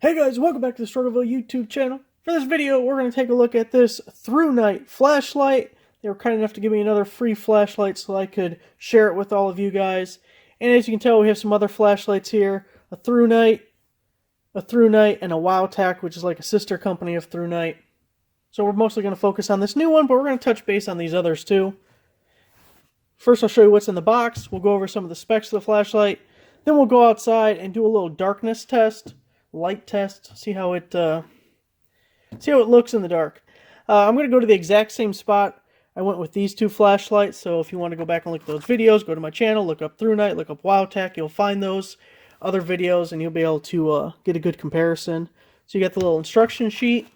Hey guys, welcome back to the Rechargeable YouTube channel. For this video, we're going to take a look at this ThruNite flashlight. They were kind enough to give me another free flashlight so I could share it with all of you guys. And as you can tell, we have some other flashlights here. A ThruNite, and a WowTac, which is like a sister company of ThruNite. So we're mostly going to focus on this new one, but we're going to touch base on these others too. First, I'll show you what's in the box. We'll go over some of the specs of the flashlight. Then we'll go outside and do a little darkness test. Light test, see how it looks in the dark. I'm going to go to the exact same spot I went with these two flashlights, so if you want to go back and look at those videos, go to my channel, look up ThruNite, look up WowTac, you'll find those other videos and you'll be able to get a good comparison. So you got the little instruction sheet.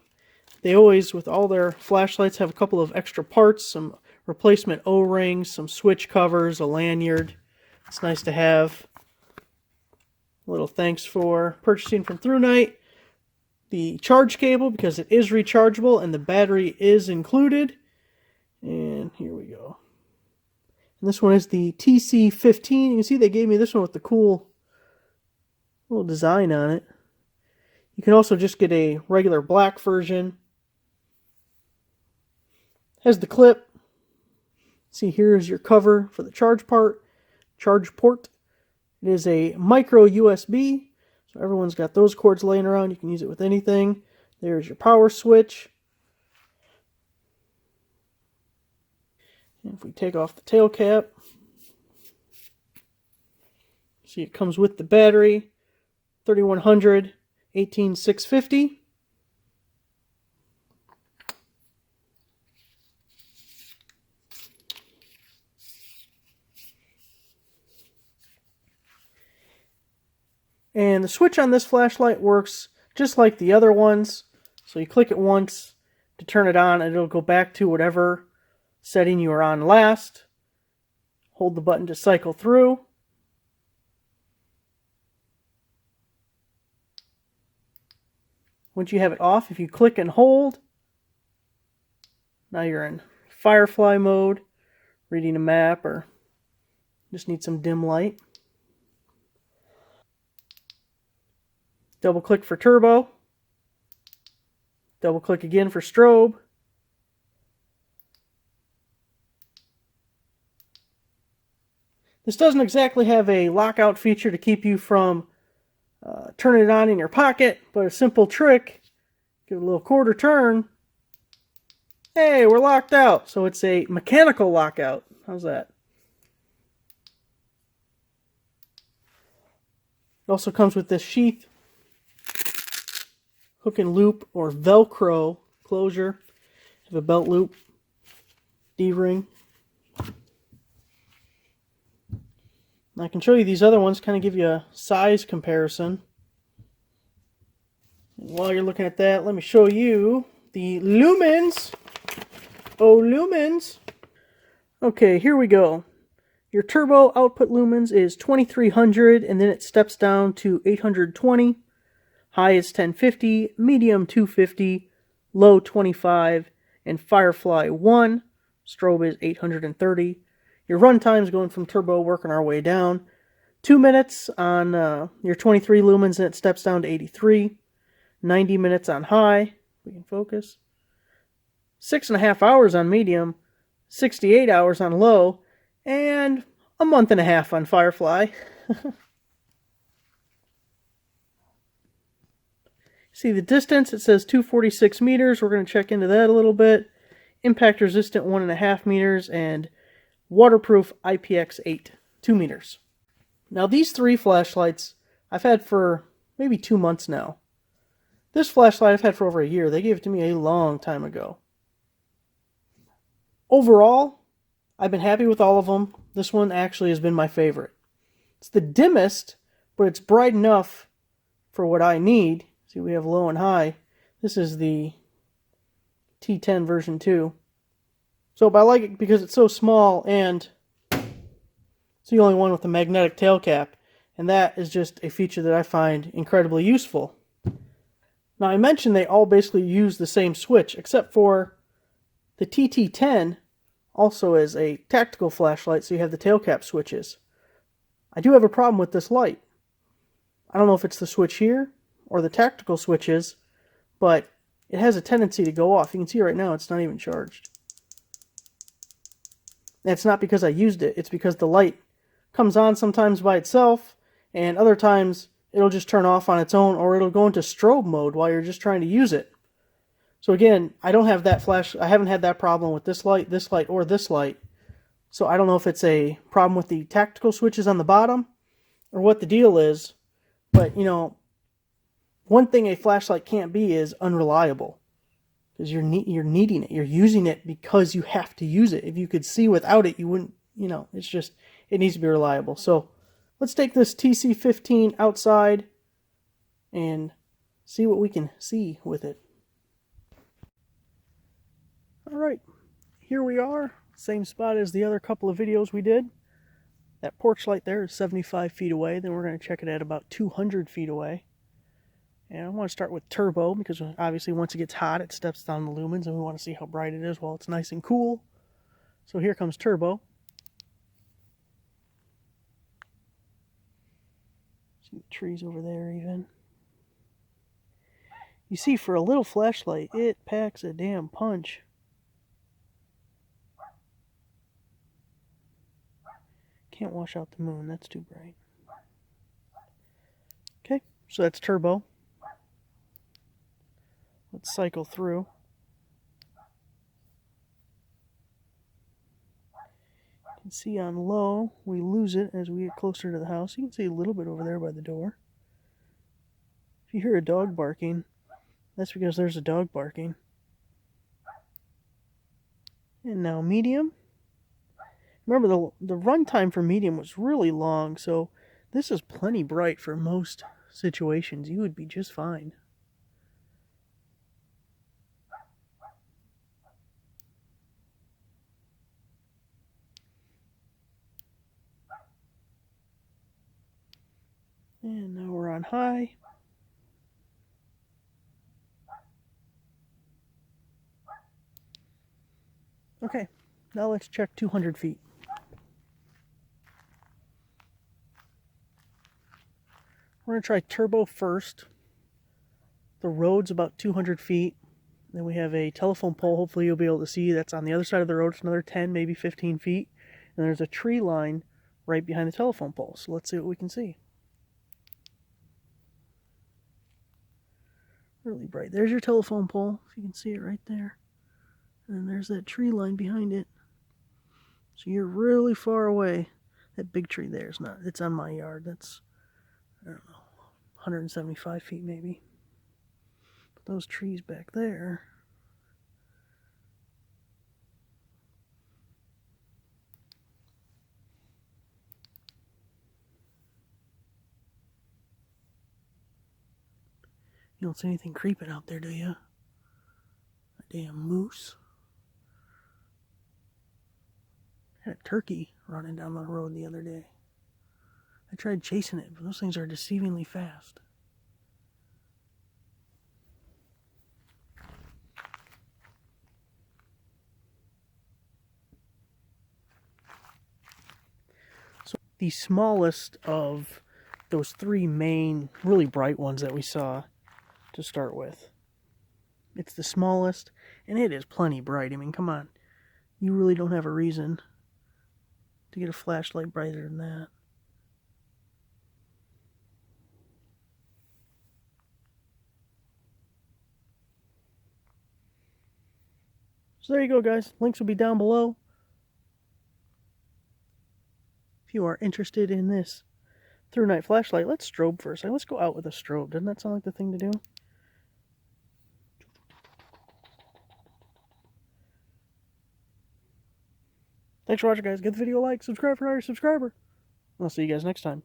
They always, with all their flashlights, have a couple of extra parts, some replacement O-rings, some switch covers, a lanyard. It's nice to have. Little thanks for purchasing from ThruNite. The charge cable, because it is rechargeable and the battery is included. And here we go. And this one is the TC15. You can see they gave me this one with the cool little design on it. You can also just get a regular black version. Has the clip. See, here is your cover for the charge port. It is a micro USB, so everyone's got those cords laying around. You can use it with anything. There's your power switch. And if we take off the tail cap, see it comes with the battery, 3100, 18650. And the switch on this flashlight works just like the other ones. So you click it once to turn it on and it'll go back to whatever setting you were on last. Hold the button to cycle through. Once you have it off, if you click and hold, now you're in Firefly mode, reading a map or just need some dim light. Double click for turbo. Double click again for strobe. This doesn't exactly have a lockout feature to keep you from turning it on in your pocket, but a simple trick, give it a little quarter turn. Hey, we're locked out. So it's a mechanical lockout. How's that? It also comes with this sheath. Hook and loop or Velcro closure. Have a belt loop, D-ring. I can show you these other ones, kind of give you a size comparison. And while you're looking at that, let me show you the lumens. Oh, lumens. Okay, here we go. Your turbo output lumens is 2300 and then it steps down to 820. High is 1050, medium 250, low 25, and Firefly 1. Strobe is 830. Your run time's going from turbo, working our way down. 2 minutes on your 23 lumens, and it steps down to 83. 90 minutes on high. We can focus. 6.5 hours on medium. 68 hours on low. And a month and a half on Firefly. See the distance, it says 246 meters. We're going to check into that a little bit. Impact resistant 1.5 meters and waterproof IPX8 2 meters. Now these three flashlights I've had for maybe 2 months now. This flashlight I've had for over a year. They gave it to me a long time ago. Overall, I've been happy with all of them. This one actually has been my favorite. It's the dimmest, but it's bright enough for what I need. See, we have low and high. This is the T10 version 2. So, but I like it because it's so small and it's the only one with a magnetic tail cap. And that is just a feature that I find incredibly useful. Now, I mentioned they all basically use the same switch, except for the TT10 also is a tactical flashlight, so you have the tail cap switches. I do have a problem with this light. I don't know if it's the switch here or the tactical switches, but it has a tendency to go off. You can see right now it's not even charged. That's not because I used it. It's because the light comes on sometimes by itself, and other times it'll just turn off on its own, or it'll go into strobe mode while you're just trying to use it. So again, I don't have that flash. I haven't had that problem with this light, or this light. So I don't know if it's a problem with the tactical switches on the bottom or what the deal is. But, you know, one thing a flashlight can't be is unreliable. Because you're needing it. You're using it because you have to use it. If you could see without it, you wouldn't, you know, it's just, it needs to be reliable. So let's take this TC15 outside and see what we can see with it. Alright, here we are. Same spot as the other couple of videos we did. That porch light there is 75 feet away. Then we're going to check it at about 200 feet away. And I want to start with turbo because obviously once it gets hot it steps down the lumens and we want to see how bright it is while it's nice and cool. So here comes turbo. See the trees over there even. You see, for a little flashlight it packs a damn punch. Can't wash out the moon, that's too bright. Okay, so that's turbo. Let's cycle through. You can see on low, we lose it as we get closer to the house. You can see a little bit over there by the door. If you hear a dog barking, that's because there's a dog barking. And now medium. Remember, the run time for medium was really long, so this is plenty bright for most situations. You would be just fine. And now we're on high. Okay, now let's check 200 feet. We're going to try turbo first. The road's about 200 feet. Then we have a telephone pole, hopefully you'll be able to see. That's on the other side of the road. It's another 10, maybe 15 feet. And there's a tree line right behind the telephone pole. So let's see what we can see. Really bright. There's your telephone pole, if you can see it right there. And there's that tree line behind it. So you're really far away. That big tree there is not, it's on my yard. That's, I don't know, 175 feet maybe. But those trees back there, you don't see anything creeping out there, do you? A damn moose. I had a turkey running down the road the other day. I tried chasing it, but those things are deceivingly fast. So the smallest of those three main, really bright ones that we saw to start with. It's the smallest, and it is plenty bright. I mean, come on. You really don't have a reason to get a flashlight brighter than that. So there you go, guys. Links will be down below. If you are interested in this ThruNite flashlight, let's strobe first. Let's go out with a strobe. Doesn't that sound like the thing to do? Thanks for watching, guys. Give the video a like, subscribe if you're not a subscriber. I'll see you guys next time.